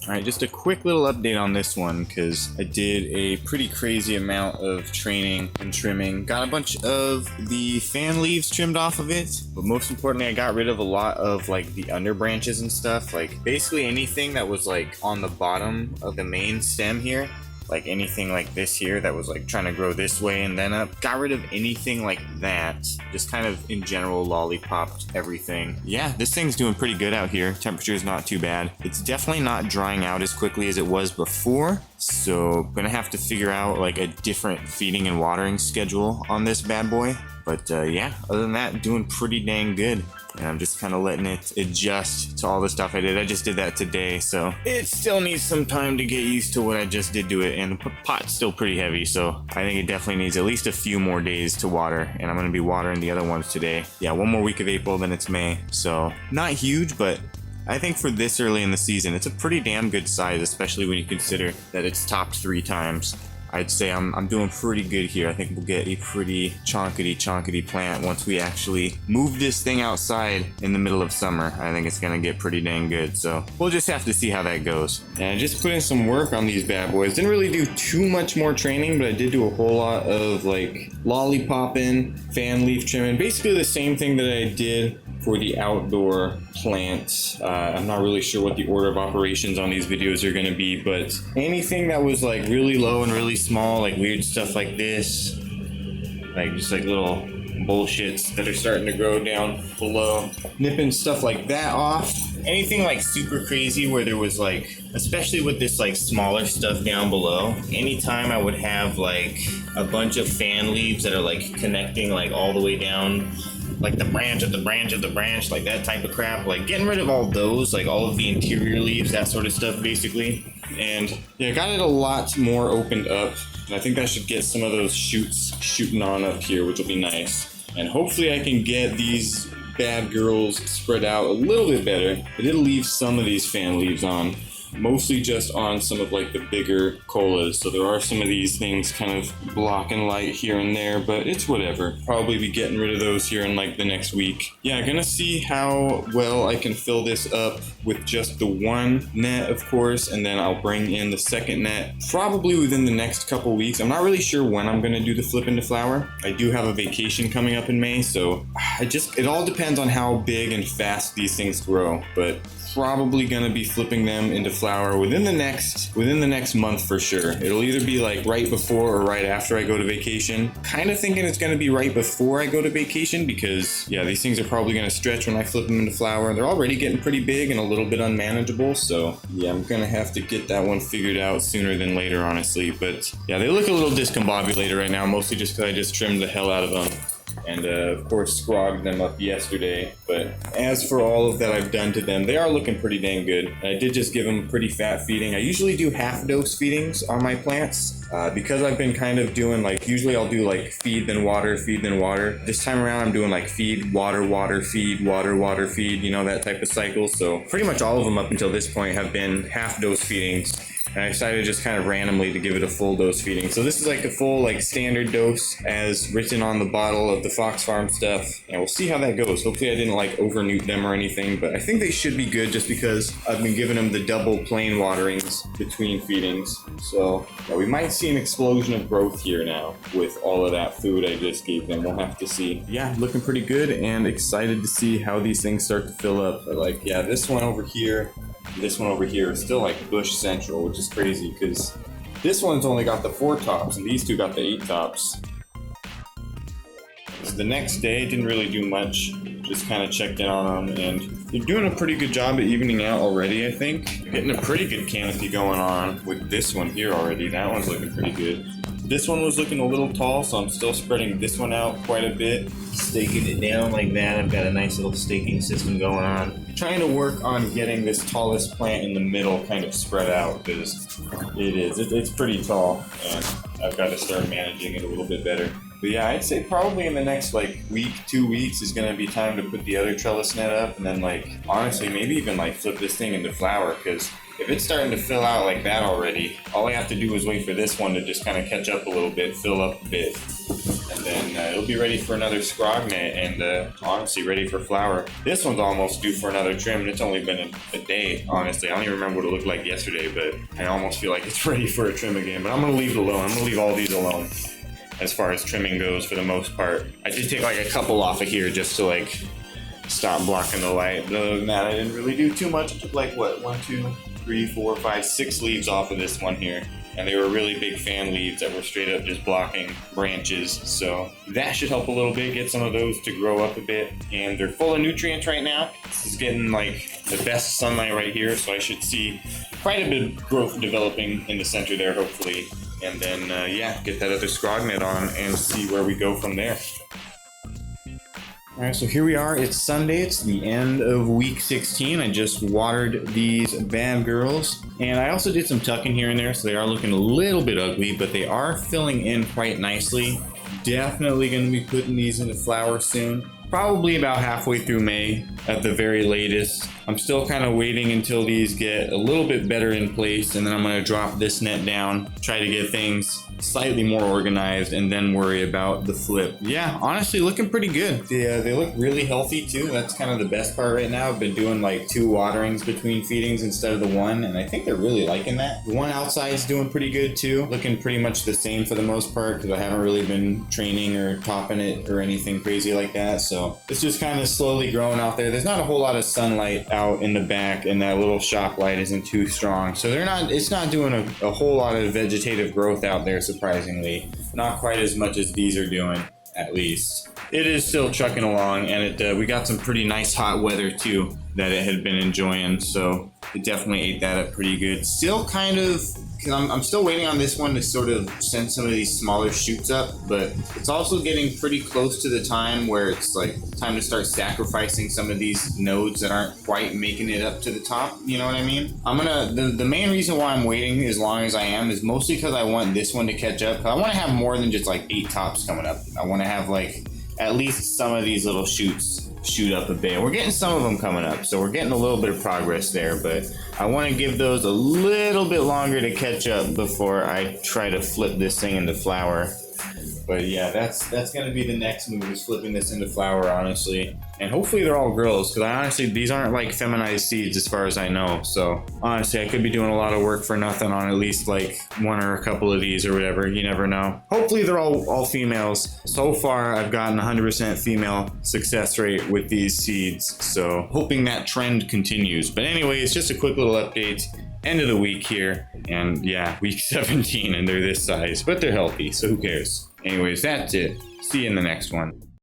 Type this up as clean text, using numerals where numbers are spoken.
Alright, just a quick little update on this one because I did a pretty crazy amount of training and trimming. Got a bunch of the fan leaves trimmed off of it, but most importantly I got rid of a lot of like the under branches and stuff. Like basically anything that was like on the bottom of the main stem here, like anything like this here that was like trying to grow this way and then up. Got rid of anything like that. Just kind of in general lollipopped everything. Yeah, this thing's doing pretty good out here. Temperature is not too bad. It's definitely not drying out as quickly as it was before. So gonna have to figure out like a different feeding and watering schedule on this bad boy. But yeah, other than that, doing pretty dang good. And I'm just kind of letting it adjust to all the stuff I did. I just did that today, so it still needs some time to get used to what I just did to it. And the pot's still pretty heavy, so I think it definitely needs at least a few more days to water. And I'm going to be watering the other ones today. Yeah, one more week of April, then it's May. So not huge, but I think for this early in the season, it's a pretty damn good size, especially when you consider that it's topped 3 times. I'd say I'm doing pretty good here. I think we'll get a pretty chonkety plant once we actually move this thing outside in the middle of summer. I think it's gonna get pretty dang good. So we'll just have to see how that goes. And I just put in some work on these bad boys. Didn't really do too much more training, but I did do a whole lot of like lollipopping, fan leaf trimming, basically the same thing that I did for the outdoor plants. I'm not really sure what the order of operations on these videos are gonna be, but anything that was like really low and really small, like weird stuff like this, like just like little bullshits that are starting to grow down below, nipping stuff like that off. Anything like super crazy where there was like, especially with this like smaller stuff down below, anytime I would have like a bunch of fan leaves that are like connecting like all the way down, like the branch of the branch of the branch, like that type of crap, like getting rid of all those, like all of the interior leaves, that sort of stuff basically. And yeah, got it a lot more opened up, and I think I should get some of those shoots shooting on up here, which will be nice. And hopefully I can get these bad girls spread out a little bit better. I did leave some of these fan leaves on, mostly just on some of like the bigger colas, so there are some of these things kind of blocking light here and there, but it's whatever. Probably be getting rid of those here in like the next week. Yeah, gonna see how well I can fill this up with just the one net, of course, and then I'll bring in the second net probably within the next couple weeks. I'm not really sure when I'm gonna do the flip into flower. I do have a vacation coming up in May, so it all depends on how big and fast these things grow, but probably gonna be flipping them into flower within the next month for sure. It'll either be like right before or right after I go to vacation. Kind of thinking it's gonna be right before I go to vacation because yeah, these things are probably gonna stretch when I flip them into flower. They're already getting pretty big and a little bit unmanageable, so yeah, I'm gonna have to get that one figured out sooner than later, honestly. But yeah, they look a little discombobulated right now, mostly just because I just trimmed the hell out of them. And of course scrogged them up yesterday. But as for all of that I've done to them, they are looking pretty dang good. I did just give them pretty fat feeding. I usually do half dose feedings on my plants because I've been kind of doing like, usually I'll do like feed then water, feed then water. This time around I'm doing like feed, water, water, feed, water, water, feed, you know, that type of cycle. So pretty much all of them up until this point have been half dose feedings. And I decided just kind of randomly to give it a full dose feeding. So this is like a full like standard dose as written on the bottle of the Fox Farm stuff. And we'll see how that goes. Hopefully I didn't like over nuke them or anything, but I think they should be good just because I've been giving them the double plain waterings between feedings. So yeah, we might see an explosion of growth here now with all of that food I just gave them. We'll have to see. Yeah, looking pretty good and excited to see how these things start to fill up. But like, yeah, this one over here is still like bush central, which is crazy because this one's only got the 4 tops and these two got the 8 tops. So the next day didn't really do much, just kind of checked in on them, and they're doing a pretty good job at evening out already. I think getting a pretty good canopy going on with this one here already. That one's looking pretty good. This one was looking a little tall, so I'm still spreading this one out quite a bit, staking it down like that. I've got a nice little staking system going on. Trying to work on getting this tallest plant in the middle kind of spread out because it's pretty tall, and I've got to start managing it a little bit better. But yeah, I'd say probably in the next like week, 2 weeks is gonna be time to put the other trellis net up, and then like honestly maybe even like flip this thing into flower, because if it's starting to fill out like that already, all I have to do is wait for this one to just kind of catch up a little bit, fill up a bit. And then it'll be ready for another scrog net and honestly ready for flower. This one's almost due for another trim, and it's only been a day, honestly. I don't even remember what it looked like yesterday, but I almost feel like it's ready for a trim again. But I'm gonna leave it alone. I'm gonna leave all these alone as far as trimming goes for the most part. I did take like a couple off of here just to like stop blocking the light. But other than that, I didn't really do too much. I took like what, 1, 2, 3, 4, 5, 6 leaves off of this one here. And they were really big fan leaves that were straight up just blocking branches. So that should help a little bit, get some of those to grow up a bit. And they're full of nutrients right now. This is getting like the best sunlight right here. So I should see quite a bit of growth developing in the center there, hopefully. And then, yeah, get that other scrog net on and see where we go from there. All right, so here we are. It's Sunday. It's the end of week 16. I just watered these bad girls. And I also did some tucking here and there, so they are looking a little bit ugly, but they are filling in quite nicely. Definitely going to be putting these into flower soon. Probably about halfway through May at the very latest. I'm still kind of waiting until these get a little bit better in place, and then I'm going to drop this net down, try to get things slightly more organized, and then worry about the flip. Yeah, honestly, looking pretty good. They look really healthy too. That's kind of the best part right now. I've been doing like 2 waterings between feedings instead of the 1, and I think they're really liking that. The one outside is doing pretty good too. Looking pretty much the same for the most part because I haven't really been training or topping it or anything crazy like that. So it's just kind of slowly growing out there. There's not a whole lot of sunlight out in the back, and that little shop light isn't too strong. So it's not doing a whole lot of vegetative growth out there, surprisingly. Not quite as much as these are doing, at least. It is still trucking along, and we got some pretty nice hot weather too that it had been enjoying, so it definitely ate that up pretty good. Still kind of, I'm still waiting on this one to sort of send some of these smaller shoots up, but it's also getting pretty close to the time where it's like time to start sacrificing some of these nodes that aren't quite making it up to the top, you know what I mean? The main reason why I'm waiting as long as I am is mostly because I want this one to catch up. I want to have more than just like 8 tops coming up. I want to have like at least some of these little shoots shoot up a bit. We're getting some of them coming up, so we're getting a little bit of progress there, but I want to give those a little bit longer to catch up before I try to flip this thing into flower. But yeah, that's going to be the next move, is flipping this into flower, honestly. And hopefully they're all girls, because honestly, these aren't like feminized seeds as far as I know. So honestly, I could be doing a lot of work for nothing on at least like 1 or a couple of these or whatever. You never know. Hopefully they're all females. So far, I've gotten 100% female success rate with these seeds. So hoping that trend continues. But anyway, it's just a quick little update. End of the week here. And yeah, week 17, and they're this size, but they're healthy, so who cares? Anyways, that's it. See you in the next one.